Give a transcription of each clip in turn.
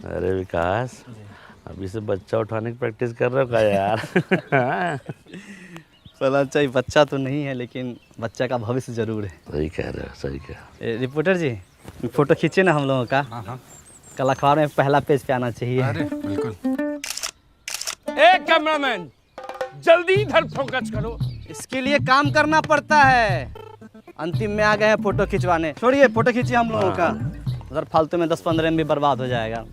अरे विकास, अभी से बच्चा उठाने की प्रैक्टिस कर रहे हो क्या यार? चला चाहिए, बच्चा तो नहीं है लेकिन बच्चा का भविष्य जरूर है। सही कह रहे हो, सही कह। रिपोर्टर जी, फोटो खींचे ना हम लोगों का। हाँ। कल अखबार में पहला पेज पे आना चाहिए। अरे बिल्कुल। ए कैमरामैन, जल्दी इधर फोकस करो। इसके लिए काम करना पड़ता है। अंतिम में आ गए हैं फोटो खिंचवाने। छोड़िए, फोटो खींचिए हम लोगों का। उधर फालतू में 10-15 MB बर्बाद हो जाएगा।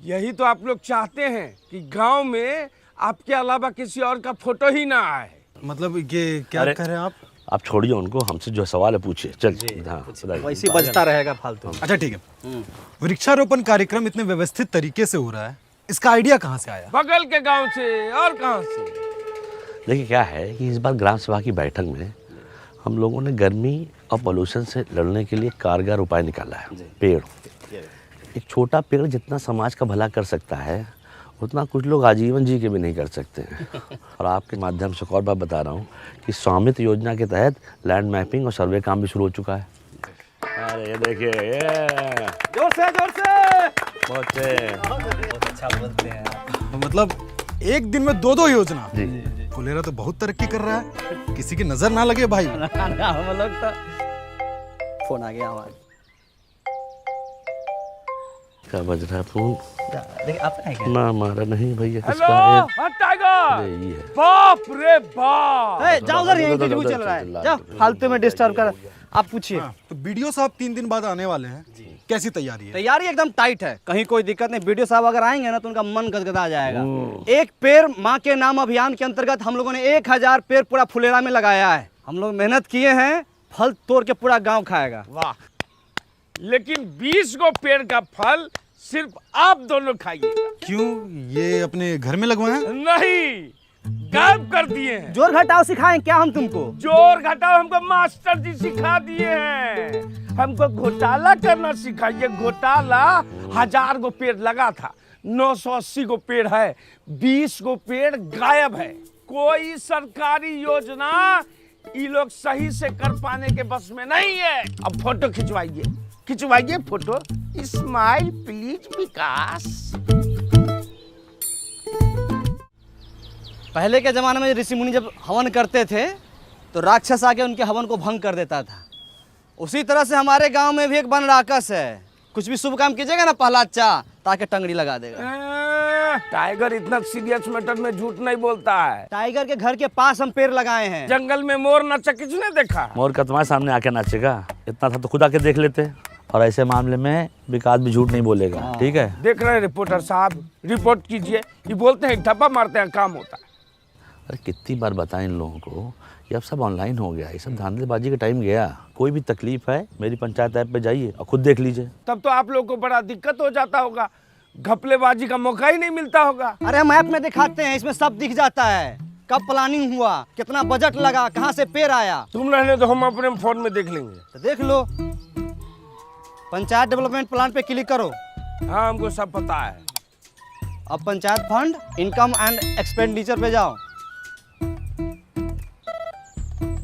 यही तो आप लोग चाहते हैं कि गांव में आपके अलावा किसी और का फोटो ही ना आए। मतलब ये क्या कह रहे हैं आप छोड़िए उनको, हमसे जो सवाल है पूछिए। चल हाँ, वैसे ही बजता रहेगा फालतू। अच्छा ठीक है। वृक्षारोपण कार्यक्रम इतने व्यवस्थित तरीके से हो रहा है, इसका आइडिया कहाँ से आया? बगल के गांव से और कहां से? देखिए क्या है कि इस बार ग्राम सभा की बैठक में हम लोगों ने गर्मी और पोल्यूशन से लड़ने के लिए कारगर उपाय निकाला है। पेड़, एक छोटा पेड़ जितना समाज का भला कर सकता है उतना कुछ लोग आजीवन जी के भी नहीं कर सकते हैं। और आपके माध्यम से एक और बात बता रहा हूँ कि स्वामित्व योजना के तहत लैंड मैपिंग और सर्वे काम भी शुरू हो चुका है। अरे ये देखिए, ये जोर से बहुत अच्छा बोलते हैं। मतलब एक दिन में 2 योजना। जी। फुलेरा तो बहुत तरक्की कर रहा है, किसी की नजर ना लगे भाई। हम लोग तो फोन आ गया हमारा। क्या बज रहा है फोन? देखिए आप है क्या? ना हमारा नहीं भैया, हेलो, किसका है? हाँ टाइगर। अरे ये है। बाप रे बाप। ए, जाओ उधर, यहीं इंटरव्यू चल रहा है। जाओ, फालतू में डिस्टर्ब कर। आप पूछिए। तो बीडीओ साहब 3 दिन बाद आने वाले हैं, कैसी तैयारी है? तैयारी एकदम टाइट है, कहीं कोई दिक्कत नहीं। वीडियो साहब अगर आएंगे ना तो उनका मन गदगदा जाएगा। एक पेड़ माँ के नाम अभियान के अंतर्गत हम लोगों ने 1000 पेड़ पूरा फुलेरा में लगाया है। हम लोग मेहनत किए हैं, फल तोड़ के पूरा गांव खाएगा। वाह, लेकिन 20 गो पेड़ का फल सिर्फ आप दोनों खाइएगा। क्यों, ये अपने घर में लगवाए हैं? नहीं, गायब कर दिए हैं। जोर घटाओ सिखाएं क्या हम तुमको? जोर घटाओ हमको मास्टर जी सिखा दिए हैं। हमको घोटाला करना सिखाइए। घोटाला 1000 गो पेड़ लगा था, 980 गो पेड़ है, 20 गो पेड़ गायब है। कोई सरकारी योजना ये लोग सही से कर पाने के बस में नहीं है। अब फोटो खिंचवाइए फोटो। स्माइल प्लीज विकास। पहले के जमाने में ऋषि मुनि जब हवन करते थे तो राक्षस आके उनके हवन को भंग कर देता था। उसी तरह से हमारे गांव में भी एक वन राक्षस है। कुछ भी शुभ काम कीजिएगा ना प्रहलाद चा, ताकि टंगड़ी लगा देगा। टाइगर इतना सीरियस मैटर में झूठ नहीं बोलता है। टाइगर के घर के पास हम पेड़ लगाए हैं। जंगल में मोर नाचा किसने देखा? मोर का तुम्हारे सामने आके नाचेगा? इतना था तो खुद आके देख लेते। और ऐसे मामले में विकास भी झूठ नहीं बोलेगा, ठीक है? देख रहे हैं रिपोर्टर साहब, रिपोर्ट कीजिए। ये बोलते हैं ठप्पा मारते हैं, काम होता है। अरे कितनी बार बताएं इन लोगों को कि अब सब ऑनलाइन हो गया, ये सब धांधलेबाजी का टाइम गया। कोई भी तकलीफ है मेरी पंचायत ऐप पे जाइए और खुद देख लीजिए। तब तो आप लोगों को बड़ा दिक्कत हो जाता होगा, घपलेबाजी का मौका ही नहीं मिलता होगा। अरे हम ऐप में दिखाते हैं, इसमें सब दिख जाता है। कब प्लानिंग हुआ, कितना बजट लगा, कहाँ से पेड़ आया। तुम रहने तो हम अपने फोन में देख लेंगे। तो देख लो, पंचायत डेवलपमेंट प्लान पे क्लिक करो। हाँ, हमको सब पता है। अब panchayat fund, income and expenditure पे जाओ।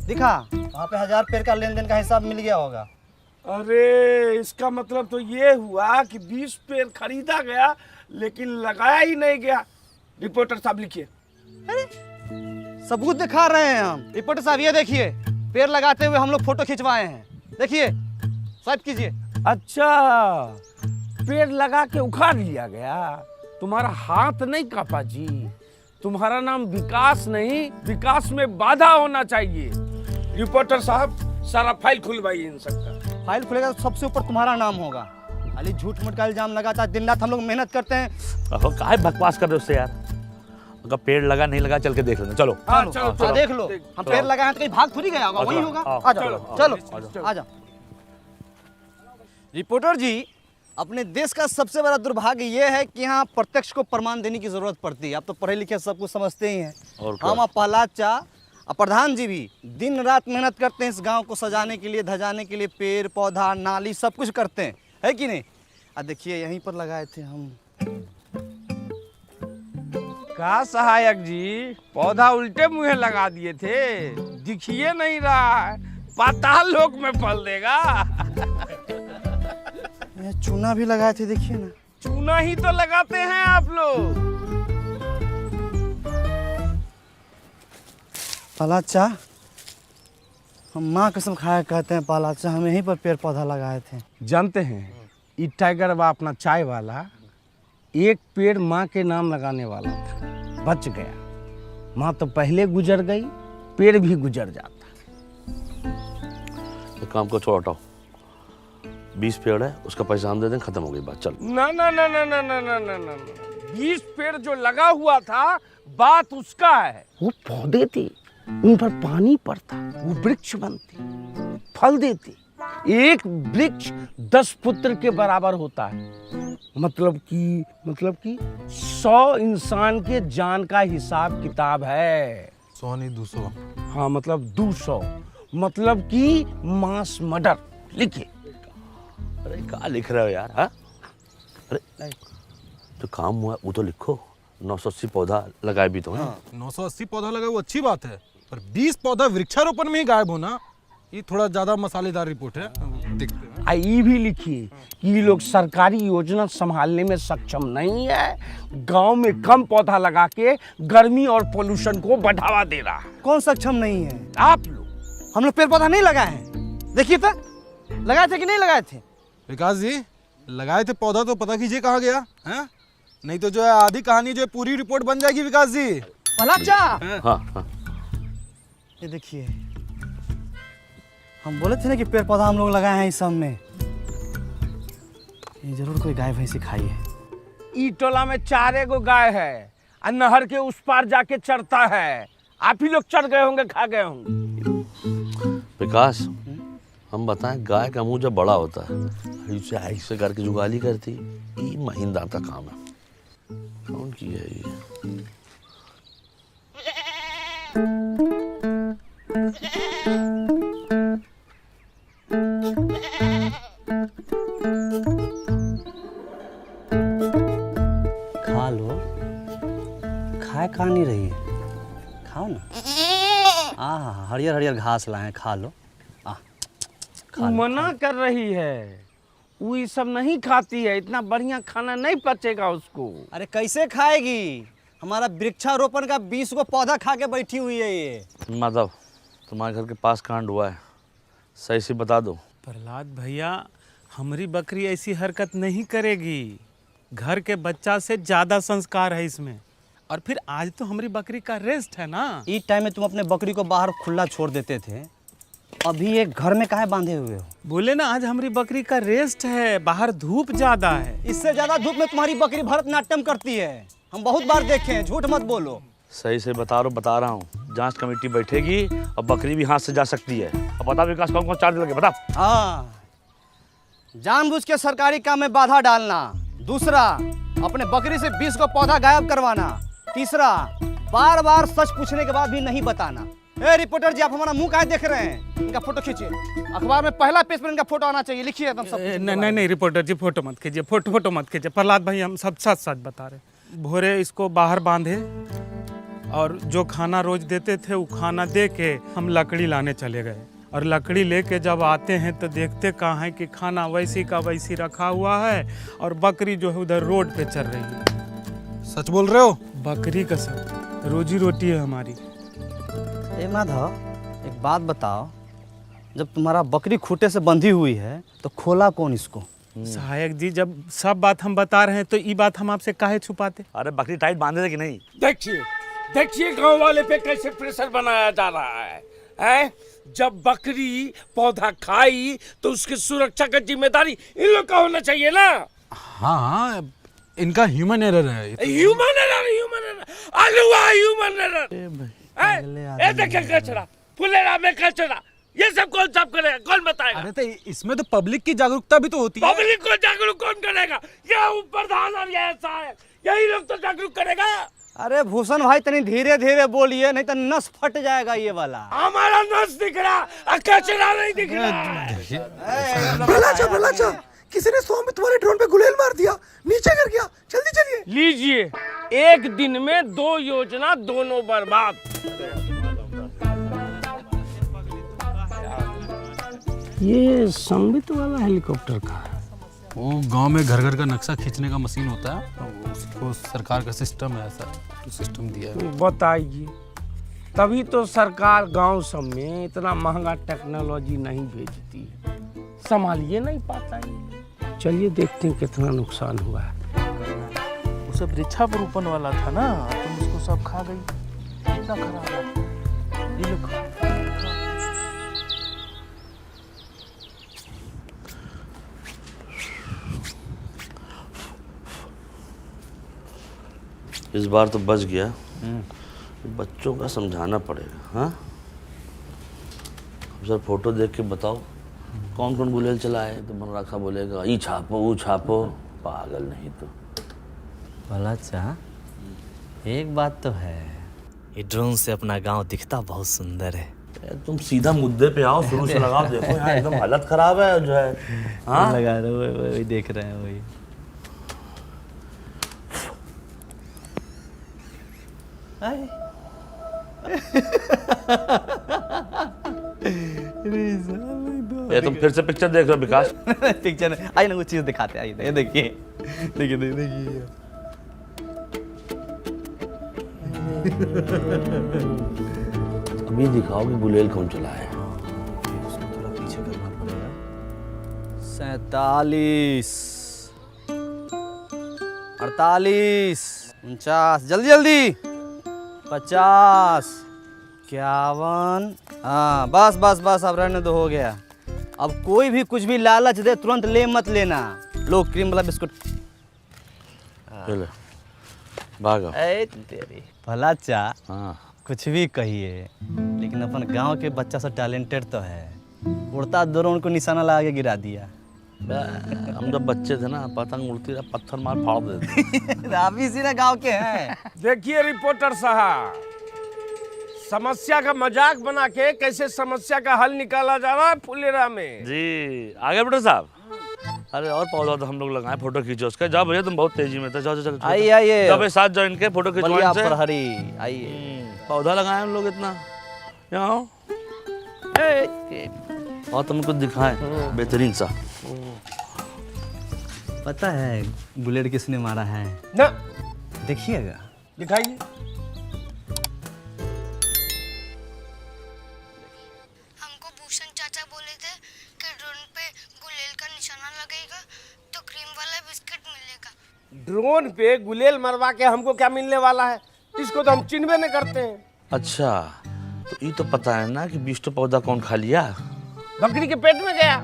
दिखा वहाँ पे 1000 पेड़ का लेन देन का हिसाब मिल गया होगा। अरे इसका मतलब तो ये हुआ कि 20 पेड़ खरीदा गया लेकिन लगाया ही नहीं गया। रिपोर्टर साहब लिखिए। सबूत दिखा रहे हैं हम। रिपोर्टर साहब ये देखिए, पेड़ लगाते हुए हम लोग फोटो खिंचवाए हैं। देखिए, स्वाइप कीजिए। अच्छा, पेड़ लगा के उखाड़ लिया गया। तुम्हारा हाथ नहीं कापा जी। तुम्हारा नाम विकास नहीं, विकास में बाधा होना चाहिए। रिपोर्टर साहब, सारा फाइल खुलवाइए इन सबका। फाइल खुलेगा तो सबसे ऊपर तुम्हारा नाम होगा। खाली झूठ मूठ का इल्जाम लगाता है। दिन रात हम लोग मेहनत करते हैं। काहे बकवास कर रहे हो उससे यार? अगर पेड़ लगा नहीं लगा चल के देख लेना। चलो हाँ, चलो देख लो। हम पेड़ लगाए हैं तो कहीं भाग थोड़ी गया होगा, वही होगा। आ जाओ, चलो आ जाओ। रिपोर्टर जी, अपने देश का सबसे बड़ा दुर्भाग्य ये है कि यहाँ प्रत्यक्ष को प्रमाण देने की जरूरत पड़ती है। आप तो पढ़े लिखे सब कुछ समझते ही हैं। हम और प्रहलाद चा और प्रधान जी भी दिन रात मेहनत करते हैं इस गांव को सजाने के लिए, धजाने के लिए। पेड़ पौधा नाली सब कुछ करते हैं, है कि नहीं? देखिए यहीं पर लगाए थे हम। का सहायक जी, पौधा उल्टे मुंह लगा दिए थे, दिखिए नहीं रहा है। पाताल लोक में फल देगा। ये चूना भी लगाए थे, देखिए ना। चूना ही तो लगाते हैं आप लोग। पालाचा, हम माँ कसम खाया कहते हैं पालाचा, हम यहीं पर पेड़ पौधा लगाए थे। जानते हैं ये टाइगर बा अपना चाय वाला एक पेड़ माँ के नाम लगाने वाला था, बच गया। माँ तो पहले गुजर गई, पेड़ भी गुजर जाता। एक काम को छोड़ हटाओ, 20 पेड़ है, उसका पैसा हम दे दें, खत्म हो गई बात, चल। ना ना ना ना ना ना ना ना ना 20 पेड़ जो लगा हुआ था, बात उसका है। वो पौधे थे, उन पर पानी पड़ता, वो वृक्ष बनते, फल देते। एक वृक्ष 10 पुत्र के बराबर होता है। मतलब कि 100 इंसान के जान का हिसाब किताब है। 100 नहीं 200। हाँ मतलब 200, मतलब कि मास मर्डर। लिखिए। अरे क्या लिख रहे हो यार? हाँ, अरे जो काम हुआ वो तो लिखो। 980 पौधा लगाए भी तो हैं। 980 पौधा लगा वो अच्छी बात है, पर 20 पौधा वृक्षारोपण में ही गायब होना, ये थोड़ा ज्यादा मसालेदार रिपोर्ट है। देखते हैं। ये भी लिखिए कि ये लोग सरकारी योजना संभालने में सक्षम नहीं है, गांव में कम पौधा लगा के गर्मी और पोल्यूशन को बढ़ावा दे रहा है। कौन सक्षम नहीं है? आप लोग। हम लोग पेड़ पौधा नहीं लगाए हैं, देखिए तो लगाए थे कि नहीं लगाए थे? विकास जी, लगाए थे पौधा तो पता कीजिए कहाँ गया है, नहीं तो जो है आधी कहानी जो है पूरी रिपोर्ट बन जाएगी। विकास जी, पालाचा, हाँ हाँ, ये देखिए, हम बोले थे ना कि पेड़ पौधा हम लोग लगाए हैं इस सब में। ये जरूर कोई गाय भैंसी खाई है। ई टोला में 4 गो गाय है और नहर के उस पार जाके चरता है। आप ही लोग चढ़ गए होंगे, खा गए होंगे। विकास, हम बताएं, गाय का मुंह जब बड़ा होता है, इसे ऐसे करके जुगाली करती, ये महीनदार का काम है। कौन की है ये? खा लो, खाए खा नहीं रही है, खाओ ना। हरियर हरियर घास लाए हैं, खा लो। खा लो। मना कर रही है, वो ये सब नहीं खाती है, इतना बढ़िया खाना नहीं पचेगा उसको। अरे कैसे खाएगी? हमारा वृक्षारोपण का 20 को पौधा खा के बैठी हुई है ये। माधव, तुम्हारे घर के पास कांड हुआ है, सही से बता दो। प्रहलाद भैया, हमारी बकरी ऐसी हरकत नहीं करेगी। घर के बच्चा से ज्यादा संस्कार है इसमें। और फिर आज तो हमारी बकरी का रेस्ट है ना। इस टाइम में तुम अपने बकरी को बाहर खुला छोड़ देते थे, अभी एक घर में काहे बांधे हुए हो? बोले ना आज हमारी बकरी का रेस्ट है, बाहर धूप ज्यादा है। इससे ज्यादा धूप में तुम्हारी बकरी भरतनाट्यम करती है, हम बहुत बार देखे हैं, झूठ मत बोलो। सही से बता रहा हूँ, जांच कमेटी बैठेगी और बकरी भी हाथ से जा सकती है। अब बता विकास, कौन कौन चार्ज लगे, बता। हाँ, जानबूझ के सरकारी काम में बाधा डालना। दूसरा, अपने बकरी से 20 को पौधा गायब करवाना। तीसरा, बार बार सच पूछने के बाद भी नहीं बताना। ए रिपोर्टर जी, आप हमारा मुंह काहे देख रहे हैं? इनका फोटो खींचिए, अखबार में पहला पेज पर इनका फोटो आना चाहिए। लिखिए एकदम सब। नहीं रिपोर्टर जी, फोटो मत कीजिए, फोटो मत कीजिए। प्रहलाद भाई, हम सब सच बता रहे। भोरे इसको बाहर बांधे और जो खाना रोज देते थे वो खाना दे के हम लकड़ी लाने चले गए। और लकड़ी लेके जब आते हैं तो देखते कहाँ है कि खाना वैसी का वैसी रखा हुआ है और बकरी जो है उधर रोड पे चल रही है। सच बोल रहे हो? बकरी का सब रोजी रोटी है हमारी। ए माधव, एक बात बताओ, जब तुम्हारा बकरी खूंटे से बंधी हुई है तो खोला कौन इसको? सहायक जी, जब सब बात हम बता रहे हैं तो ये बात हम आपसे काहे छुपाते? अरे बकरी टाइट बांधे थे कि नहीं? देखिए गांव वाले पे कैसे प्रेशर बनाया जा रहा है? जब बकरी पौधा खाई तो उसकी सुरक्षा का जिम्मेदारी इन लोग का होना चाहिए ना। हाँ, इनका ह्यूमन एरर है। Human error. देखिए कचरा, फुलेरा में कचरा, ये सब कौन साफ करेगा, कौन बताएगा? अरे तो इसमें तो पब्लिक की जागरूकता भी तो होती है। पब्लिक को जागरूक कौन करेगा? ये प्रधान और ये सहायक, यही लोग तो जागरूक करेगा। अरे भूषण भाई, तनी धीरे धीरे बोलिए, नहीं तो नस फट जाएगा ये वाला। हमारा नस दिख रहा, कचरा नहीं दिख रहा। भला किसी ने स्वामी तुम्हारे ड्रोन पे गुलेल मार दिया, नीचे गिर गया, जल्दी चलिए। लीजिए, एक दिन में 2 योजना, दोनों बर्बाद। ये संबित वाला हेलीकॉप्टर का है। वो गांव में घर घर का नक्शा खींचने का मशीन होता है, उसको सरकार का सिस्टम है, ऐसा तो सिस्टम दिया है। बताइए, तभी तो सरकार गांव सब में इतना महंगा टेक्नोलॉजी नहीं भेजती है, संभालिए नहीं पाता है। चलिए देखते हैं कितना नुकसान हुआ है। वो सब वृक्षारोपण वाला था ना, तुम उसको सब खा गई, कितना खराब है। ये लो खाओ। इस बार तो बच गया। बच्चों का समझाना पड़ेगा। हाँ, सर फोटो देख के बताओ कौन कौन गुलेल चला है, तो मन रखा बोलेगा ई छापो वो छापो, पागल नहीं तो। भला चाह, एक बात तो है, ये ड्रोन से अपना गांव दिखता बहुत सुंदर है। तुम सीधा मुद्दे पे आओ, शुरू से लगाओ। देखो यहाँ एकदम हालत खराब है जो है। हाँ लगा रहे हो, वही देख रहे हैं वही। ये तुम फिर से पिक्चर देख रहे हो विकास? पिक्चर आइए ना, वो चीज दिखाते हैं। आइए देखिए देखिए देखिए। अभी दिखाओ कि गुलेल कौन चला है। उसको थोड़ा पीछे करना पड़ेगा। 47 48 49, जल्दी जल्दी 50 51। हाँ बस बस बस, अब रहने दो, हो गया। अब कोई भी कुछ भी लालच दे तुरंत ले मत लेना। लो क्रीम वाला बिस्कुट। चलो भागो। ए तेरी भला चा, हाँ कुछ भी कहिए, लेकिन अपन गांव के बच्चा सब टैलेंटेड तो है। उड़ता ड्रोन को निशाना लगा के गिरा दिया। हम जब बच्चे थे ना, पतंग उड़ती रहा, पत्थर मार फाड़ देते। आप इसी ना गांव के हैं। देखिए रिपोर्टर साहब, समस्या का मजाक बना के कैसे समस्या का हल निकाला जा रहा है फुलेरा में। जी आगे बेटा साहब। अरे और पौधा तो हम लोग लगाए, फोटो खींचो उसका। जाओ भैया, तुम बहुत तेजी में थे। जाओ जाओ जाओ। आइए आइए, जाओ भाई, साथ जाओ इनके, फोटो खिंचवाओ बलिया इनसे। प्रहरी आइए। पौधा लगाए हम लोग इतना। यहाँ आओ और तुम कुछ दिखाएं बेहतरीन सा। पता है बुलेट किसने मारा है? ना देखिएगा। दिखाइए। हमको भूषण चाचा बोले थे कि ड्रोन पे गुलेल का निशाना लगेगा तो क्रीम वाला बिस्किट मिलेगा। ड्रोन पे गुलेल मरवा के हमको क्या मिलने वाला है? इसको तो हम चिन्हबे नहीं करते हैं। अच्छा, तो ये तो पता है ना कि 20 तो पौधा कौन खा लिया? बकरी के पेट में गया।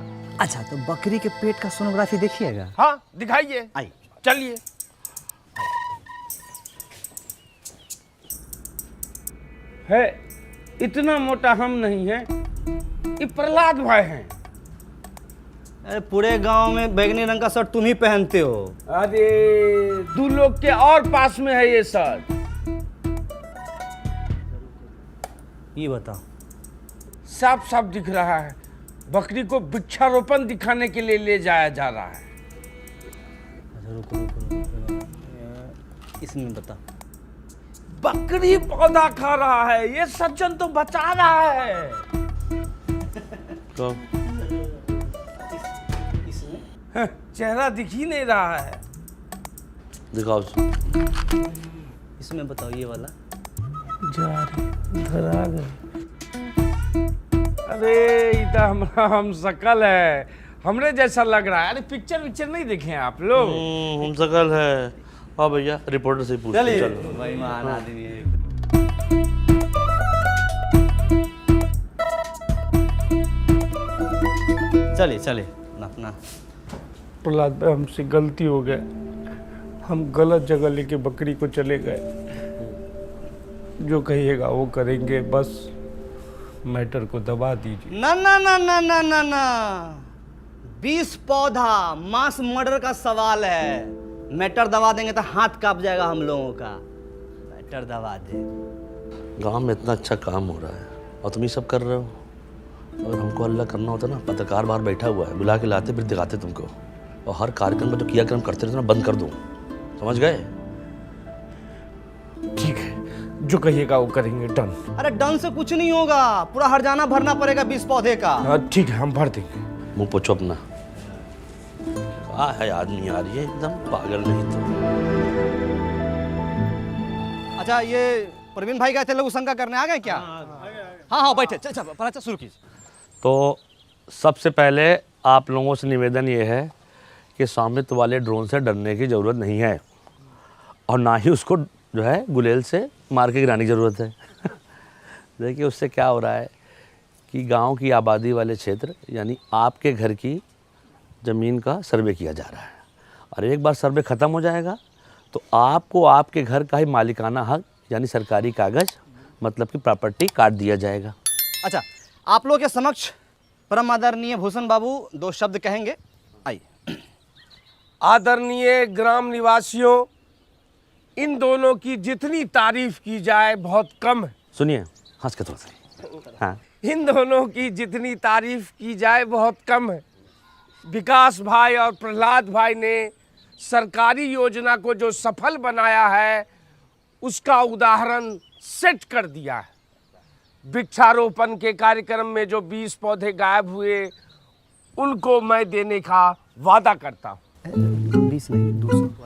अच्छा, तो बकरी के पेट का सोनोग्राफी देखिएगा। हाँ दिखाइए। आइए चलिए। है इतना मोटा हम नहीं है, ये प्रहलाद भाई हैं। अरे पूरे गांव में बैगनी रंग का शर्ट तुम ही पहनते हो। अरे 2 लोग के और पास में है ये शर्ट। ये बताओ। साफ साफ दिख रहा है, बकरी को वृक्षारोपण दिखाने के लिए ले जाया जा रहा है। अच्छा रुको रुको रुको, इसमें बता। बकरी पौधा खा रहा है, ये सज्जन तो बचा रहा है। तो हाँ, चेहरा दिख ही नहीं रहा है। दिखाओ। इसमें बताओ, ये वाला। जा रहे धरा गए। अरे ये तो हमारा हम शकल है, हमरे जैसा लग रहा है। अरे पिक्चर नहीं देखे आप लोग? हम सकल है। हाँ भैया, रिपोर्टर से पूछ चलिए, चलो। भाई महान आदमी है। चलिए चलिए अपना। प्रहलाद भाई, हमसे गलती हो गया, हम गलत जगह लेके बकरी को चले गए। जो कहिएगा वो करेंगे, बस मैटर को दबा दीजिए। ना ना ना ना ना ना ना, 20 पौधा मास मर्डर का सवाल है। मैटर दबा देंगे तो हाथ कांप जाएगा हम लोगों का। मैटर दबा दे। गांव में इतना अच्छा काम हो रहा है और तुम ये सब कर रहे हो। अगर हमको अल्लाह करना होता ना, पत्रकार बाहर बैठा हुआ है, बुला के लाते फिर दिखाते तुमको। और हर कार्यक्रम में जो क्रियाक्रम करते रहते ना, बंद कर दूँ। समझ गए? ठीक है, जो कहिएगा वो करेंगे। डन। अरे डन से कुछ नहीं होगा, पूरा हरजाना भरना पड़ेगा 20 पौधे का। हाँ ठीक है, हम भर देंगे। मुँह पोछो अपना। क्या है आदमी यार, ये एकदम पागल नहीं तो। अच्छा, ये प्रवीण भाई गए थे लघु शंका करने, आ गए क्या? हाँ बैठे, चल चल पराचा शुरू कीजिए। तो सबसे पहले आप लोगों से निवेदन ये है कि स्वामित्व वाले ड्रोन से डरने की ज़रूरत नहीं है, और ना ही उसको जो है गुलेल से मार के गिराने की ज़रूरत है। देखिए उससे क्या हो रहा है कि गांव की आबादी वाले क्षेत्र यानी आपके घर की ज़मीन का सर्वे किया जा रहा है, और एक बार सर्वे ख़त्म हो जाएगा तो आपको आपके घर का ही मालिकाना हक यानी सरकारी कागज़ मतलब कि प्रॉपर्टी काट दिया जाएगा। अच्छा, आप लोग के समक्ष परम आदरणीय भूषण बाबू 2 शब्द कहेंगे, आइए। आदरणीय ग्राम निवासियों, इन दोनों की जितनी तारीफ की जाए बहुत कम है। सुनिए, हंस के थोड़ा सा। हाँ, इन दोनों की जितनी तारीफ की जाए बहुत कम है। विकास भाई और प्रहलाद भाई ने सरकारी योजना को जो सफल बनाया है उसका उदाहरण सेट कर दिया है। वृक्षारोपण के कार्यक्रम में जो 20 पौधे गायब हुए उनको मैं देने का वादा करता हूँ। 20 नहीं,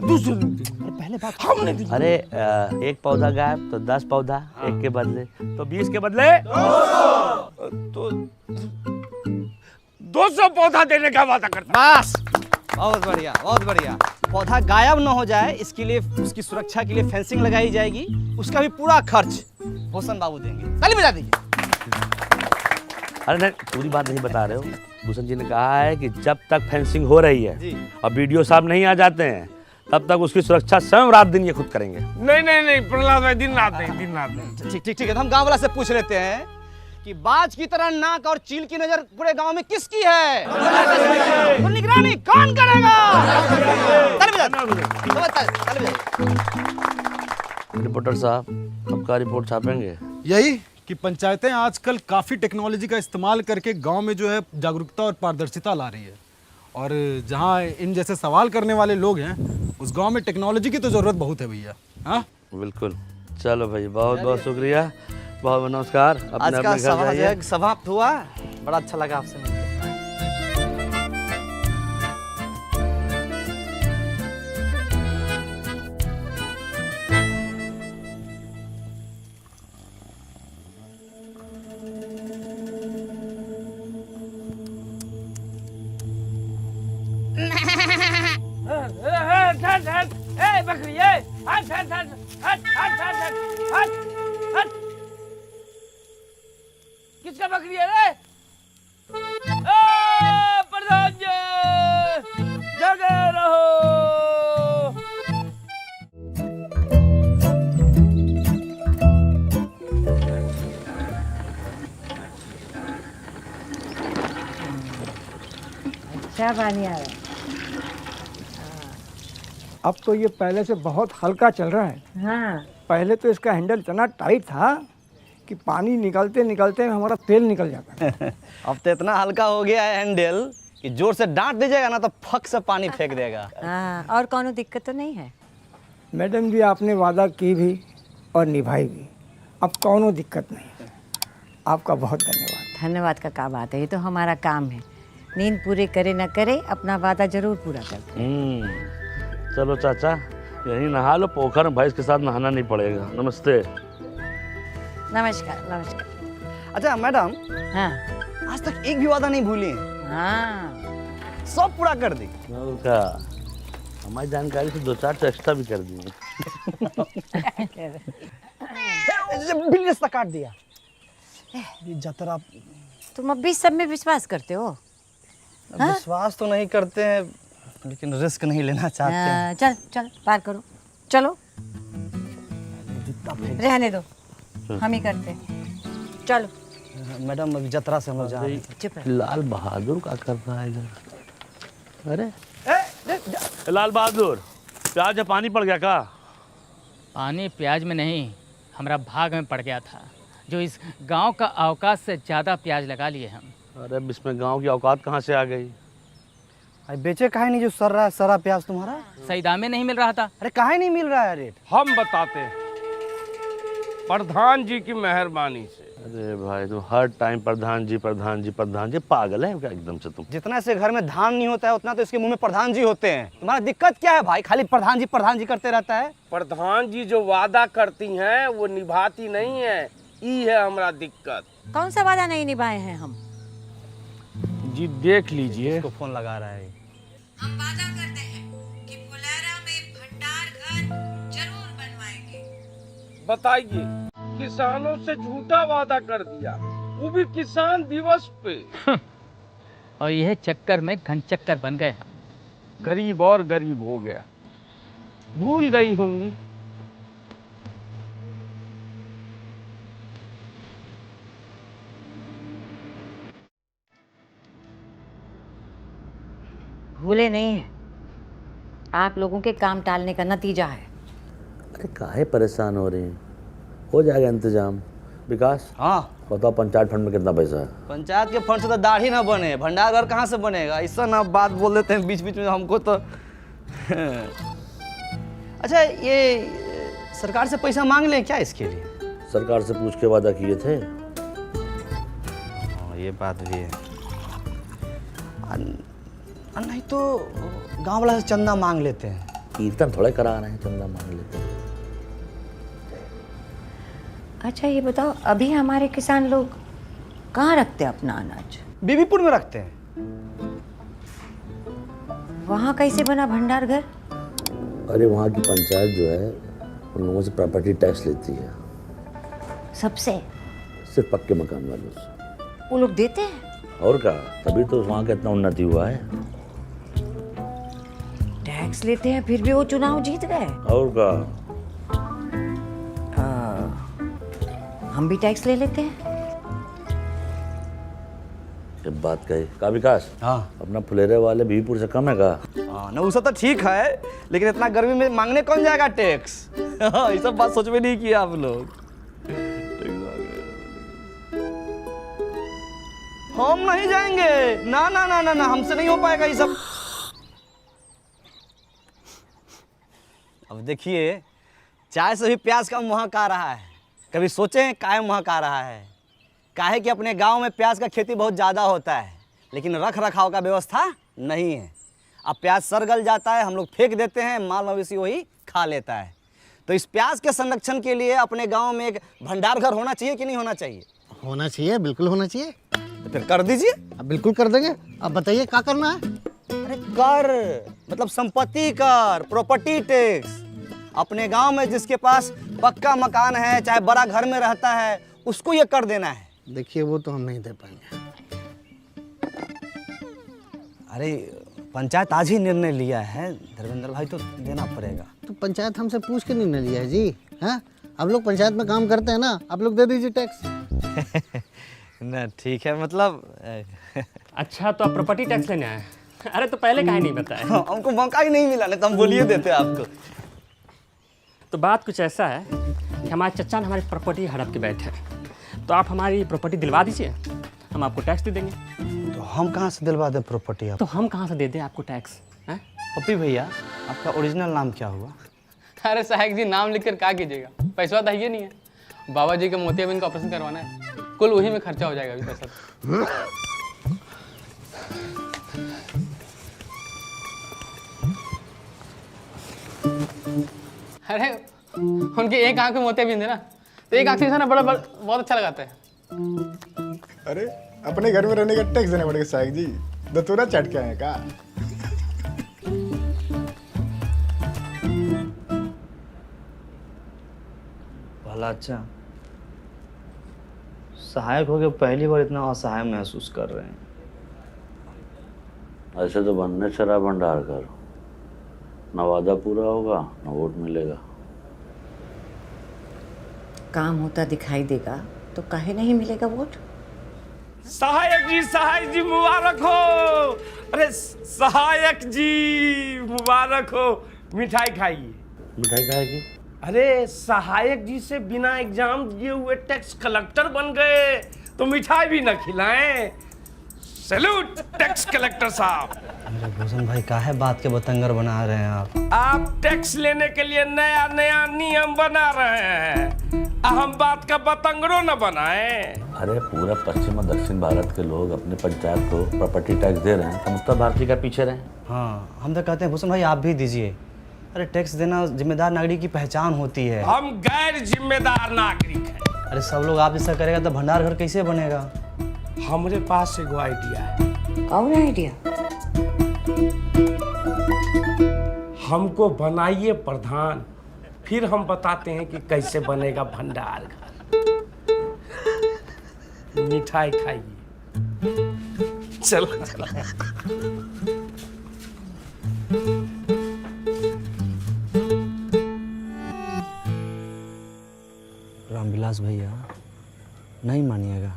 दूसरा। पहले बात हमने दी। अरे एक पौधा गायब तो 10 पौधा एक के बदले, तो 20 के बदले तो 200 पौधा देने का वादा करता हूँ। बस, बहुत बढ़िया, बहुत बढ़िया। पौधा गायब न हो जाए इसके लिए, उसकी सुरक्षा के लिए फेंसिंग लगाई जाएगी, उसका भी पूरा खर्च भूषण बाबू देंगे। ताली बजा दीजिए। अरे नहीं, पूरी बात नहीं बता रहे हो। भूषण जी ने कहा है कि जब तक फेंसिंग हो रही है और वीडियो साहब नहीं आ जाते हैं तब तक उसकी सुरक्षा स्वयं रात दिन ये खुद करेंगे। नहीं प्रहलाद भाई, दिन रात नहीं। ठीक है, तो हम गांव वाला से पूछ लेते हैं कि बाज की तरह नाक और चील की नजर पूरे गांव में किसकी है? तो निगरानी कौन करेगा? रिपोर्टर साहब, आपका रिपोर्ट छापेंगे? यही कि पंचायतें आजकल काफ़ी टेक्नोलॉजी का इस्तेमाल करके गांव में जो है जागरूकता और पारदर्शिता ला रही है, और जहां इन जैसे सवाल करने वाले लोग हैं उस गांव में टेक्नोलॉजी की तो ज़रूरत बहुत है भैया। हाँ बिल्कुल। चलो भाई, बहुत बहुत शुक्रिया, बहुत नमस्कार। आज अपने का अपने घर जाइए। सभा समाप्त हुआ। बड़ा अच्छा लगा आपसे मिलकर। बकरी, हट। किसका बकरी है रे? प्रधान जी, जगे रहो। क्या पानी आ रहा है? अब तो ये पहले से बहुत हल्का चल रहा है। हाँ, पहले तो इसका हैंडल इतना टाइट था कि पानी निकलते निकलते हमारा तेल निकल जाता है। अब तो इतना हल्का हो गया है हैंडल कि जोर से डांट दीजिएगा ना तो फक से पानी फेंक देगा। हाँ, और कौनो दिक्कत तो नहीं है? मैडम जी, आपने वादा की भी और निभाई भी, अब कौनो दिक्कत नहीं है। आपका बहुत धन्यवाद। धन्यवाद का क्या बात है, ये तो हमारा काम है। नींद पूरे करे न करे, अपना वादा जरूर पूरा करते हैं। चलो चाचा, यहीं नहा लो, पोखर में भैंस के साथ नहाना नहीं पड़ेगा। नमस्ते। नमस्कार नमस्कार। अच्छा मैडम, हाँ आज तक एक भी वादा नहीं भूली हैं। हाँ, सब पूरा कर दी। और क्या, हमारी जानकारी से 2-4 तो एक्स्ट्रा भी कर दिए। बिजनेस तक काट दिया। ये जतरा तुम अब भी सब में विश्वास करते हो? विश्वास तो नहीं करते हैं लेकिन रिस्क नहीं लेना चाहते हैं। चल चल पार करो, चलो रहने दो, हम ही करते हैं। चलो मैडम, अभी जतरा से हम लोग जा रहे हैं। चुप रह। लाल बहादुर क्या कर रहा है इधर? अरे लाल बहादुर, प्याज में पानी पड़ गया का? पानी प्याज में नहीं, हमारा भाग में पड़ गया था, जो इस गांव का अवकाश से ज़्यादा प्याज लगा लिए हम। अरे अब इसमें गांव की औकात कहाँ से आ गई? अरे बेचे काहे नहीं जो सर रहा है सारा प्याज तुम्हारा? सही दाम में नहीं मिल रहा था। अरे काहे नहीं मिल रहा है रेट? हम बताते हैं। प्रधान जी की मेहरबानी से। अरे भाई तुम हर टाइम प्रधान जी प्रधान जी प्रधान जी, पागल है क्या एकदम से तुम? जितना से घर में धान नहीं होता है उतना तो इसके मुंह में प्रधान जी होते हैं। तुम्हारा दिक्कत क्या है भाई, खाली प्रधान जी करते रहता है? प्रधान जी जो वादा करती हैं वो निभाती नहीं है, ये है हमारा दिक्कत। कौन सा वादा नहीं निभाए हैं हम? जी देख लीजिए, इसको फोन लगा रहा है। हम वादा करते हैं कि फुलेरा में भंडार घर जरूर बनवाएंगे। बताइए, किसानों से झूठा वादा कर दिया, वो भी किसान दिवस पे। और यह चक्कर में घन चक्कर बन गए। गरीब और गरीब हो गया, भूल गई होंगी। भूले नहीं है, आप लोगों के काम टालने का नतीजा है। अरे काहे परेशान हो रहे हैं, हो जाएगा इंतजाम। विकास, हाँ बताओ पंचायत फंड में कितना पैसा है? पंचायत के फंड से तो दाढ़ी ना बने, भंडार घर कहाँ से बनेगा? ऐसा ना बात बोल देते हैं बीच बीच में हमको तो। अच्छा, ये सरकार से पैसा मांग ले क्या इसके लिए? सरकार से पूछ के वादा किए थे। ये बात भी है। नहीं तो गांव वाला से चंदा मांग लेते हैं। कीर्तन थोड़े करा रहे हैं, चंदा मांग लेते हैं। अच्छा ये बताओ, अभी हमारे किसान लोग कहाँ रखते हैं अपना अनाज? बीबीपुर में रखते हैं। वहाँ कैसे बना भंडार घर? अरे वहाँ की पंचायत जो है उन लोगों से प्रॉपर्टी टैक्स लेती है, सबसे? सिर्फ पक्के मकान वालों से। वो लोग देते हैं? और क्या, तभी तो वहाँ का इतना उन्नति हुआ है। टैक्स लेते हैं फिर भी वो चुनाव जीत गए। और क्या, हम भी टैक्स ले लेते हैं। जब बात कही का विकास, हाँ अपना फुलेरे वाले बीबीपुर से कम है का? हाँ ना, उसका तो ठीक है, लेकिन इतना गर्मी में मांगने कौन जाएगा टैक्स? ये सब बात सोच में नहीं किया आप लोग। हम नहीं जाएंगे, ना ना ना ना ना, हमसे नहीं हो पाएगा ये सब। अब देखिए, चाय से भी प्याज का महक आ रहा है। कभी सोचे हैं काहे महक आ रहा है? काहे कि अपने गांव में प्याज का खेती बहुत ज़्यादा होता है, लेकिन रख रखाव का व्यवस्था नहीं है। अब प्याज सड़ गल जाता है, हम लोग फेंक देते हैं, माल मवेशी वही खा लेता है। तो इस प्याज के संरक्षण के लिए अपने गांव में एक भंडार घर होना चाहिए कि नहीं होना चाहिए? होना चाहिए, बिल्कुल होना चाहिए। तो फिर कर दीजिए। अब बिल्कुल कर देंगे। अब बताइए क्या करना है? अरे कर मतलब संपत्ति कर, प्रॉपर्टी टैक्स। अपने गांव में जिसके पास पक्का मकान है, चाहे बड़ा घर में रहता है, उसको ये कर देना है। देखिए वो तो हम नहीं दे पाएंगे। अरे पंचायत आज ही निर्णय लिया है धर्मेंद्र भाई, तो देना पड़ेगा। तो पंचायत हमसे पूछ के निर्णय लिया है जी। हैं, आप लोग पंचायत में काम करते हैं ना, आप लोग दे दीजिए टैक्स। ना ठीक है, मतलब अच्छा तो आप प्रॉपर्टी टैक्स लेने आए? अरे तो पहले काहे नहीं बताया? हमको मौका ही नहीं मिला, नहीं तो हम बोलिए देते आपको। तो बात कुछ ऐसा है कि हमारे चचा ने हमारी प्रॉपर्टी हड़प के बैठे हैं, तो आप हमारी प्रॉपर्टी दिलवा दीजिए, हम आपको टैक्स दे देंगे। तो हम कहाँ से दिलवा दें प्रॉपर्टी? तो हम कहाँ से दे दें आपको टैक्स? हैं? पप्पी भैया, आपका ओरिजिनल नाम क्या हुआ? अरे साहब जी, नाम लिखकर क्या कीजिएगा, पैसा तो है नहीं है। बाबा जी के मोतियाबिंद का ऑपरेशन करवाना है, कुल वही में खर्चा हो जाएगा अभी पैसा। अरे उनकी एक आंख में मोतियाबिंद है ना, तो एक आंख से ना बड़ा बहुत अच्छा लगाता है। अरे अपने घर में रहने का टैक्स देना पड़ेगा साहब जी, दतूरा चट के आए का? भला अच्छा, सहायक हो गए, पहली बार इतना असहाय महसूस कर रहे हैं। ऐसे तो बनने चला भंडार कर, ना वादा पूरा होगा ना वोट मिलेगा। काम होता दिखाई देगा तो काहे नहीं मिलेगा वोट? सहायक जी मुबारक हो। अरे सहायक जी मुबारक हो। मिठाई खाइए। मिठाई खाएगी? अरे सहायक जी से बिना एग्जाम दिए हुए टैक्स कलेक्टर बन गए, तो मिठाई भी न खिलाएं। सैल्यूट टैक्स कलेक्टर साहब। अरे भूषण भाई काहे बात के बतंगर बना रहे हैं आप टैक्स लेने के लिए नया नया नियम बना रहे हैं, हम बात का बतंगड़ो न बनाए। अरे पूरा पश्चिम और दक्षिण भारत के लोग अपने पंचायत को प्रॉपर्टी टैक्स दे रहे हैं, हम उत्तर भारतीय का पीछे रहे। हाँ, हम तो कहते हैं भूषण भाई आप भी दीजिए। अरे टैक्स देना जिम्मेदार नागरिक की पहचान होती है। हम गैर जिम्मेदार नागरिक हैं। अरे सब लोग आप जैसा करेगा तो भंडार घर कैसे बनेगा? हमारे पास एगो आइडिया है। कौन आइडिया? हमको बनाइए प्रधान, फिर हम बताते हैं कि कैसे बनेगा भंडार घर। मिठाई खाइए। चलो रामविलास भैया नहीं मानिएगा।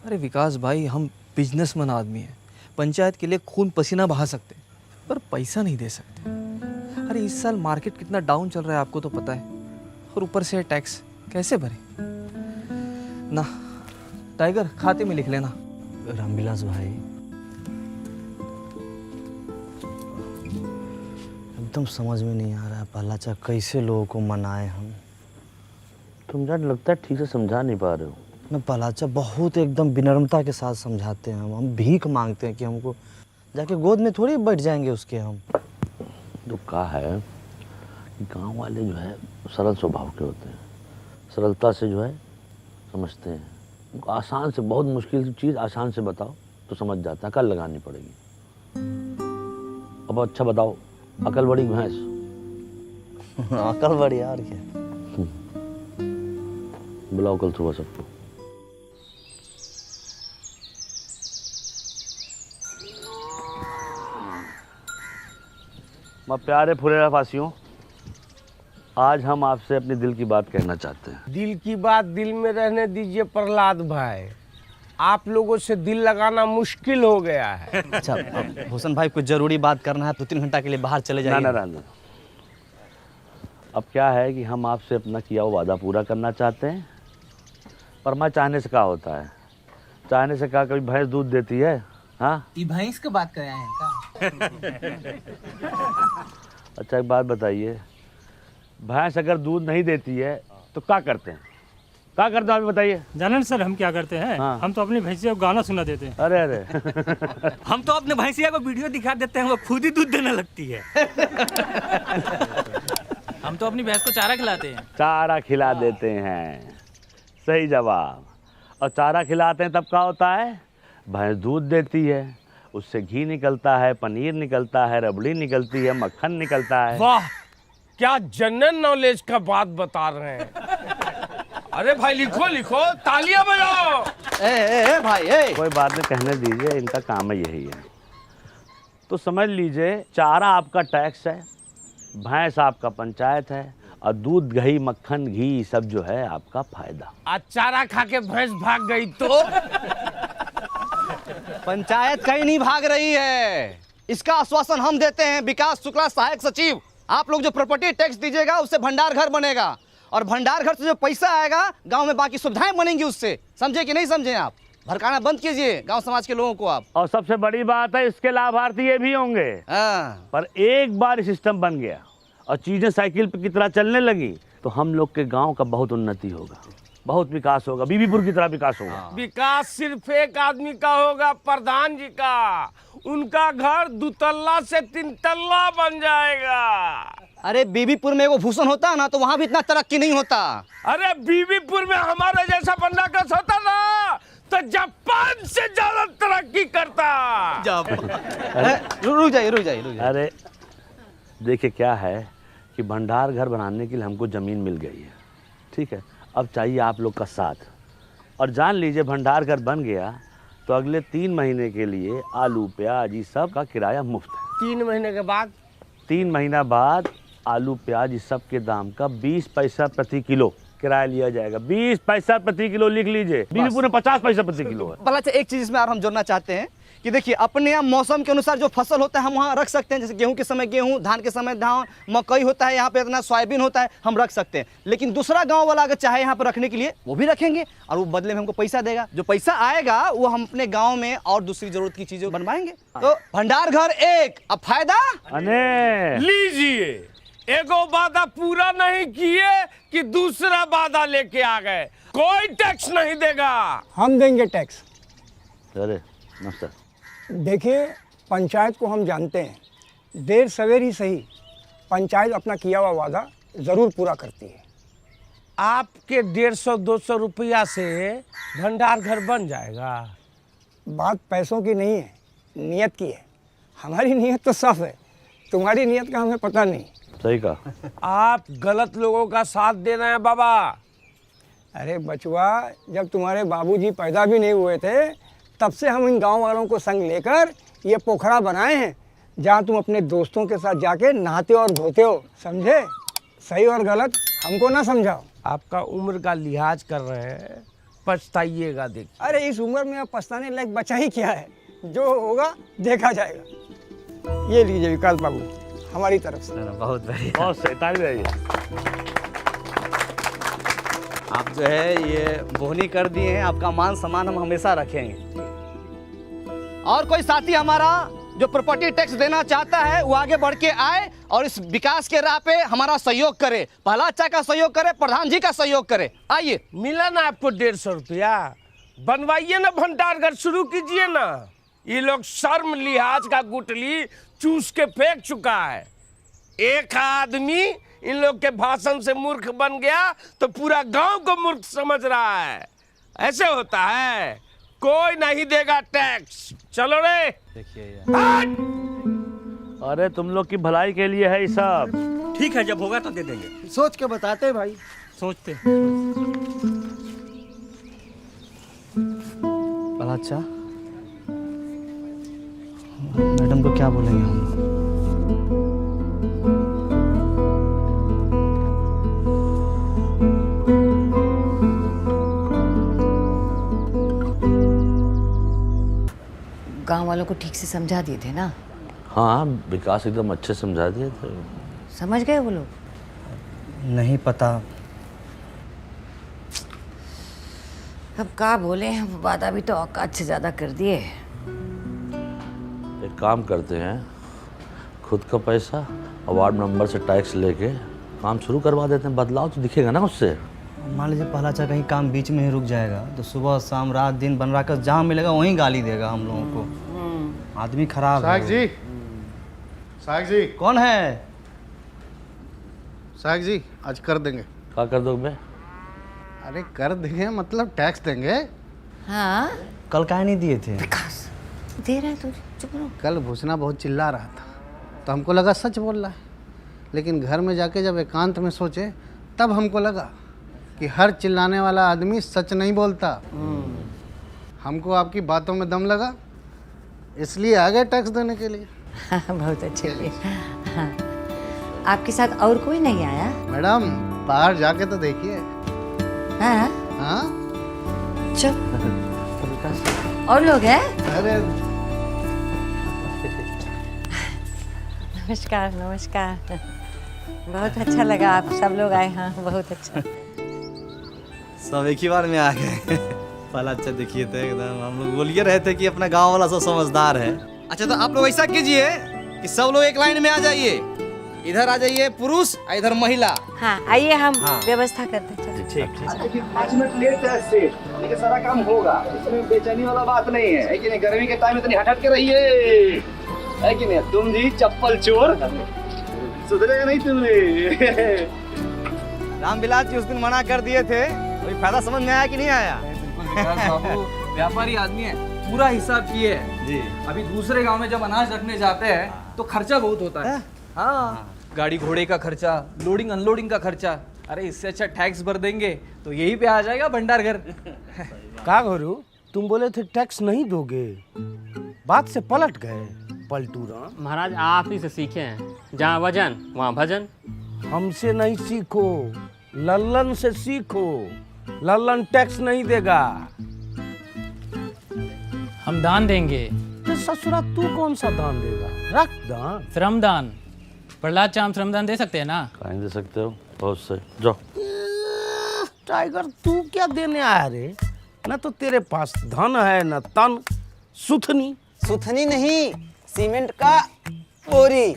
अरे विकास भाई, हम बिजनेसमैन आदमी हैं, पंचायत के लिए खून पसीना बहा सकते पर पैसा नहीं दे सकते। अरे इस साल मार्केट कितना डाउन चल रहा है आपको तो पता है, और ऊपर से टैक्स कैसे भरे ना। टाइगर खाते में लिख लेना। रामविलास भाई एकदम समझ में नहीं आ रहा है पहलाचा कैसे लोगों को मनाए हम। तुम जान लगता है ठीक से समझा नहीं पा रहे हो। न पहलाचा बहुत एकदम विनम्रता के साथ समझाते हैं हम भीख मांगते हैं कि हमको जाके गोद में थोड़ी बैठ जाएंगे उसके हम। तो कहा है कि गांव वाले जो है सरल स्वभाव के होते हैं, सरलता से जो है समझते हैं। उनको आसान से, बहुत मुश्किल चीज़ आसान से बताओ तो समझ जाता है, अकल लगानी पड़ेगी। अब अच्छा बताओ, अकल बड़ी भैंस। अकल बड़ी और क्या। बुलाओ कल सुबह सबको। मैं प्यारे फुलेरा फासियों, आज हम आपसे अपने दिल की बात कहना चाहते हैं। दिल की बात दिल में रहने दीजिए प्रहलाद भाई, आप लोगों से दिल लगाना मुश्किल हो गया है। अच्छा भूषण भाई कुछ जरूरी बात करना है, 2-3 घंटा के लिए बाहर चले जाइए। ना। अब क्या है कि हम आपसे अपना किया हुआ वादा पूरा करना चाहते हैं, पर मैं चाहने से क्या होता है, चाहने से क्या कभी भैंस दूध देती है? हाँ, ये भैंस की बात कर रहे हैं का? अच्छा एक बात बताइए, भैंस अगर दूध नहीं देती है तो क्या करते हैं? क्या करते हो आप बताइए। जाने सर हम क्या करते हैं? हाँ। हम तो अपनी भैंसिया को गाना सुना देते हैं। अरे हम तो अपने भैंसिया को वीडियो दिखा देते हैं, वो खुद ही दूध देने लगती है। हम तो अपनी भैंस को चारा खिलाते हैं। चारा खिला देते हैं, सही जवाब। और चारा खिलाते हैं तब क्या होता है? भैंस दूध देती है, उससे घी निकलता है, पनीर निकलता है, रबड़ी निकलती है, मक्खन निकलता है। वाह, क्या जनरल नॉलेज का बात बता रहे हैं। अरे भाई लिखो लिखो, तालियां बजाओ। ए भाई कोई बात नहीं, कहने दीजिए, इनका काम है यही है। तो समझ लीजिए, चारा आपका टैक्स है, भैंस आपका पंचायत है, और दूध दही मक्खन घी सब जो है आपका फायदा। आज चारा खा के भैंस भाग गई तो? पंचायत कहीं नहीं भाग रही है, इसका आश्वासन हम देते हैं। विकास शुक्ला सहायक सचिव, आप लोग जो प्रॉपर्टी टैक्स दीजिएगा उससे भंडार घर बनेगा, और भंडार घर से जो पैसा आएगा गांव में बाकी सुविधाएं बनेंगी उससे। समझे कि नहीं समझे? आप भड़काना बंद कीजिए गांव समाज के लोगों को आप। और सबसे बड़ी बात है, इसके लाभार्थी ये भी होंगे। पर एक बार सिस्टम बन गया और चीजें साइकिल पे की तरह चलने लगी तो हम लोग के गांव का बहुत उन्नति होगा, बहुत विकास होगा, बीबीपुर की तरह विकास होगा। विकास सिर्फ एक आदमी का होगा, प्रधान जी का। उनका घर 2 तल्ला से 3 तल्ला बन जाएगा। अरे बीबीपुर में वो भूषण होता है ना तो वहाँ भी इतना तरक्की नहीं होता। अरे बीबीपुर में हमारे जैसा बंदा कस होता ना तो जापान से ज्यादा तरक्की करता। रुक जाइए। अरे देखिए क्या है कि भंडार घर बनाने के लिए हमको ज़मीन मिल गई है, ठीक है। अब चाहिए आप लोग का साथ, और जान लीजिए भंडार घर बन गया तो अगले 3 महीने के लिए आलू प्याज ये सब का किराया मुफ्त है। 3 महीने के बाद? 3 महीना बाद आलू प्याज इस सब के दाम का 20 पैसा प्रति किलो किराया लिया जाएगा। 20 पैसा प्रति किलो लिख लीजिए। बीबीपुर में 50 पैसा प्रति किलो है। भला एक चीज इसमें और हम जोड़ना चाहते हैं कि देखिए अपने यहाँ मौसम के अनुसार जो फसल होता है हम वहाँ रख सकते हैं, जैसे गेहूं के समय गेहूं, धान के समय धान, मकई होता है यहाँ पे, इतना सोयाबीन होता है, हम रख सकते हैं। लेकिन दूसरा गांव वाला अगर चाहे यहाँ पर रखने के लिए वो भी रखेंगे और वो बदले में हमको पैसा देगा। जो पैसा आएगा वो हम अपने गाँव में और दूसरी जरूरत की चीजें बनवाएंगे। तो भंडार घर एक, अब फायदा लीजिए, एगो वादा पूरा नहीं किए कि दूसरा वादा लेके आ गए। कोई टैक्स नहीं देगा। हम देंगे टैक्स। अरे नमस्कार। देखिए, पंचायत को हम जानते हैं, देर सवेर ही सही पंचायत अपना किया हुआ वादा ज़रूर पूरा करती है। आपके 150-200 रुपया से भंडार घर बन जाएगा। बात पैसों की नहीं है, नियत की है। हमारी नियत तो साफ है, तुम्हारी नियत का हमें पता नहीं। सही कहा। आप गलत लोगों का साथ दे रहे हैं बाबा। अरे बचुआ, जब तुम्हारे बाबूजी पैदा भी नहीं हुए थे तब से हम इन गांव वालों को संग लेकर ये पोखरा बनाए हैं, जहां तुम अपने दोस्तों के साथ जाके नहाते और धोते हो। समझे? सही और गलत हमको ना समझाओ। आपका उम्र का लिहाज कर रहे हैं, पछताइएगा। देख, अरे इस उम्र में अब पछताने लायक बचा ही क्या है, जो होगा देखा जाएगा। ये लीजिए विकास बाबू, हमारी तरफ से। बहुत बढ़िया, बहुत सही, ताली बजाइए। आप जो है ये बोहनी कर दिए हैं, आपका मान सम्मान हम हमेशा रखेंगे। और कोई साथी हमारा जो प्रॉपर्टी टैक्स देना चाहता है वो आगे बढ़ के आए और इस विकास के राह पे हमारा सहयोग करे। पहला अच्छा का सहयोग करे, प्रधान जी का सहयोग करे। आइए। मिला ना आपको 150 रुपया, बनवाइए ना भंडार घर, शुरू कीजिए ना। ये लोग शर्म लिहाज का गुटली चूस के फेंक चुका है। एक आदमी इन लोग के भाषण से मूर्ख बन गया तो पूरा गांव को मूर्ख समझ रहा है। ऐसे होता है, कोई नहीं देगा टैक्स। चलो रे। अरे तुम लोग की भलाई के लिए है ये सब। ठीक है, जब होगा तो दे देंगे। सोच के बताते भाई। सोचते। अच्छा, मैडम को क्या बोलेंगे हम? गांव वालों को ठीक से समझा दिए थे ना? हाँ, विकास एकदम अच्छे समझा दिए थे। समझ गए वो लोग? नहीं पता। अब क्या बोले, हम वादा भी तो औकात से ज़्यादा कर दिए। एक काम करते हैं, खुद का पैसा और वार्ड मेंबर से टैक्स लेके काम शुरू करवा देते हैं। बदलाव तो दिखेगा ना उससे। मान लीजिए पहला अच्छा कहीं काम बीच में ही रुक जाएगा तो सुबह शाम रात दिन बन रहा कर जहाँ मिलेगा वहीं गाली देगा हम लोगों को। आदमी खराब है। साहब जी, साहब जी। कौन है? साहब जी, आज कर देंगे। क्या कर दोगे? अरे कर देंगे मतलब टैक्स देंगे। हाँ, कल काहे नहीं दिए थे? दे रहे तो चुप रहो। कल भूसना बहुत चिल्ला रहा था तो हमको लगा सच बोल रहा है, लेकिन घर में जाके जब एकांत में सोचे तब हमको लगा कि हर चिल्लाने वाला आदमी सच नहीं बोलता। हमको आपकी बातों में दम लगा, इसलिए आ गए टैक्स देने के लिए। बहुत अच्छे हुए। हाँ। आपके साथ और कोई नहीं आया? मैडम बाहर जाके तो देखिए। हाँ हाँ, चल। और लोग हैं? अरे नमस्कार नमस्कार। बहुत अच्छा लगा आप सब लोग आए। हाँ, बहुत अच्छा। सब एक ही बार में आ गए। पहला अच्छा देखिए तो एकदम हम लोग बोलिए रहे थे कि अपना गांव वाला सब समझदार है। अच्छा, तो आप लोग ऐसा कीजिए कि सब लोग एक लाइन में आ जाइए। इधर आ जाइए पुरुष, इधर महिला। हाँ, आइए हम व्यवस्था करते हैं। ठीक। 5 मिनट लेट है सेठ, लेकिन सारा काम होगा, इसमें बेचैनी वाला बात नहीं है कि नहीं? गर्मी के टाइम इतनी हट के रहिए, है कि नहीं? तुम जी चप्पल चोर, सुधरेगा नहीं तुमने। रामविलास जी उस दिन मना कर दिए थे, कोई फायदा समझ में आया कि नहीं आया? बाबू व्यापारी आदमी है, पूरा हिसाब किए है जी। अभी दूसरे गांव में जब अनाज रखने जाते हैं तो खर्चा बहुत होता है। हाँ, गाड़ी घोड़े का खर्चा, लोडिंग अनलोडिंग का खर्चा। अरे इससे अच्छा टैक्स भर देंगे तो यही पे आ जाएगा भंडार घर। का घोरू, तुम बोले थे टैक्स नहीं दोगे, बात से पलट गए। पलटूरा महाराज आप ही से सीखे हैं, जहाँ वजन वहाँ भजन। हमसे नहीं सीखो, लल्लन से सीखो। लल्लन टैक्स नहीं देगा। हम दान देंगे। तो ससुरा तू कौन सा दान देगा? रख दान। श्रमदान। प्रहलाद चा हम श्रमदान दे सकते हैं ना? कहीं दे सकते हो, बहुत सही, जाओ। टाइगर तू क्या देने आया रे? न तो तेरे पास धन है न तन। सुथनी। सुथनी नहीं, सीमेंट का बोरी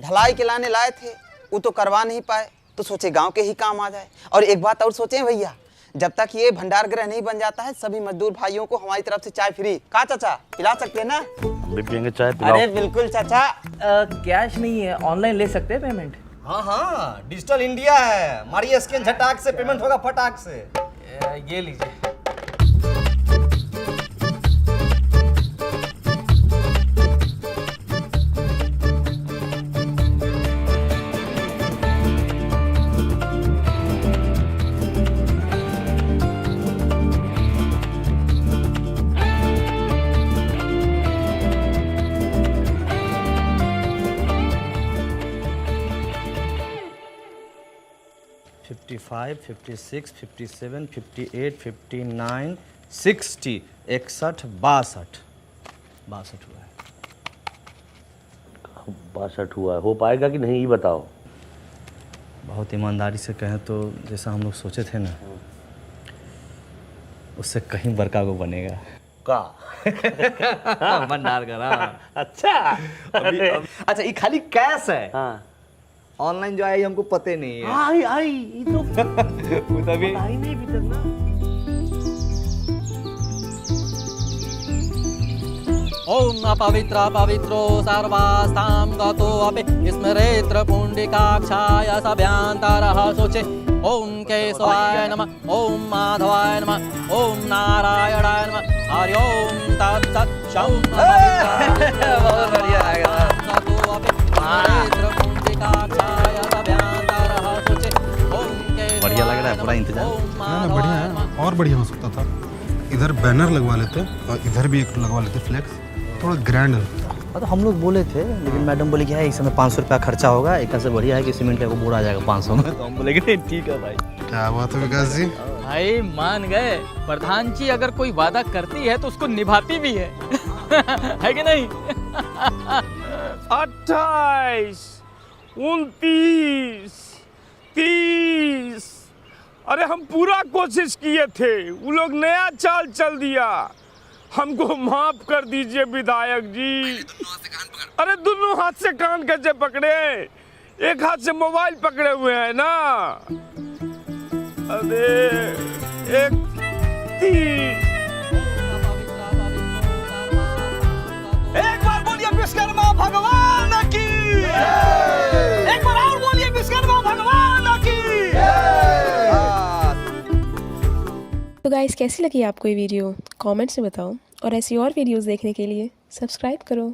ढलाई के लाने लाए थे, वो तो करवा नहीं पाए, तो सोचे गांव के ही काम आ जाए। और एक बात और सोचे भैया, जब तक ये भंडार गृह नहीं बन जाता है, सभी मजदूर भाइयों को हमारी तरफ से चाय फ्री। कहा चाचा, पिला सकते हैं ना? हम भी पियेंगे चाय, पिलाओ। अरे बिल्कुल चाचा। कैश नहीं है, ऑनलाइन ले सकते हैं पेमेंट? हाँ हाँ, डिजिटल इंडिया है, मारिए स्कैन, झटाक से पेमेंट होगा फटाक से। ये लीजिए। फाइव 56 57 58 59 60 61 62 हुआ है। 62 हुआ है, हो पाएगा कि नहीं ये बताओ। बहुत ईमानदारी से कहें तो जैसा हम लोग सोचे थे ना, उससे कहीं बड़का को बनेगा का। भंडार करा। अच्छा अच्छा, ये खाली कैश है। हाँ, ऑनलाइन जो आई हमको पते नहीं है। आई ये तो तभी आई नहीं भी तक ना। ओम अपवित्र पवित्रो सर्वास्तां गतो अपि स्मरेत्र पुण्डिकाक्षाय सभ्यांतरः शोचे। ओम केशवाय नमः, ओम माधवाय नमः, ओम नारायणाय नमः, हरि ओम तत्सत्। बहुत बढ़िया आएगा। गतो अपि स्मरेत्र पुण्डिकाक्षाय सभ्यांतरः शोचे। ओम केशवाय बढ़िया लग रहा है, पूरा इंतजाम। ना बढ़िया है, और बढ़िया हो सकता था। इधर बैनर लगवा लेते और इधर भी एक लगवा लेते फ्लेक्स, थोड़ा ग्रैंड लगता। तो हम लोग बोले थे, लेकिन मैडम बोले कि है इस समय 500 रुपया खर्चा होगा, एक से बढ़िया है कि सीमेंट का बोरा आ जाएगा 500 में। तो हम बोले कि ठीक है भाई। क्या बात है विकास जी, भाई मान गए। प्रधान जी अगर कोई वादा करती है तो उसको निभाती भी है। है कि नहीं? 28 29 30। अरे हम पूरा कोशिश किए थे, वो लोग नया चाल चल दिया। हमको माफ कर दीजिए विधायक जी। अरे दोनों हाथ से कान कैसे पकड़े? एक हाथ से मोबाइल पकड़े हुए हैं ना। अरे एक 30। एक बार बोलिए विश्वकर्मा भगवान की। एक बार और बोलिए विश्वकर्मा भगवान की। तो गाइस, कैसी लगी आपको ये वीडियो? कमेंट्स में बताओ, और ऐसी और वीडियोस देखने के लिए सब्सक्राइब करो।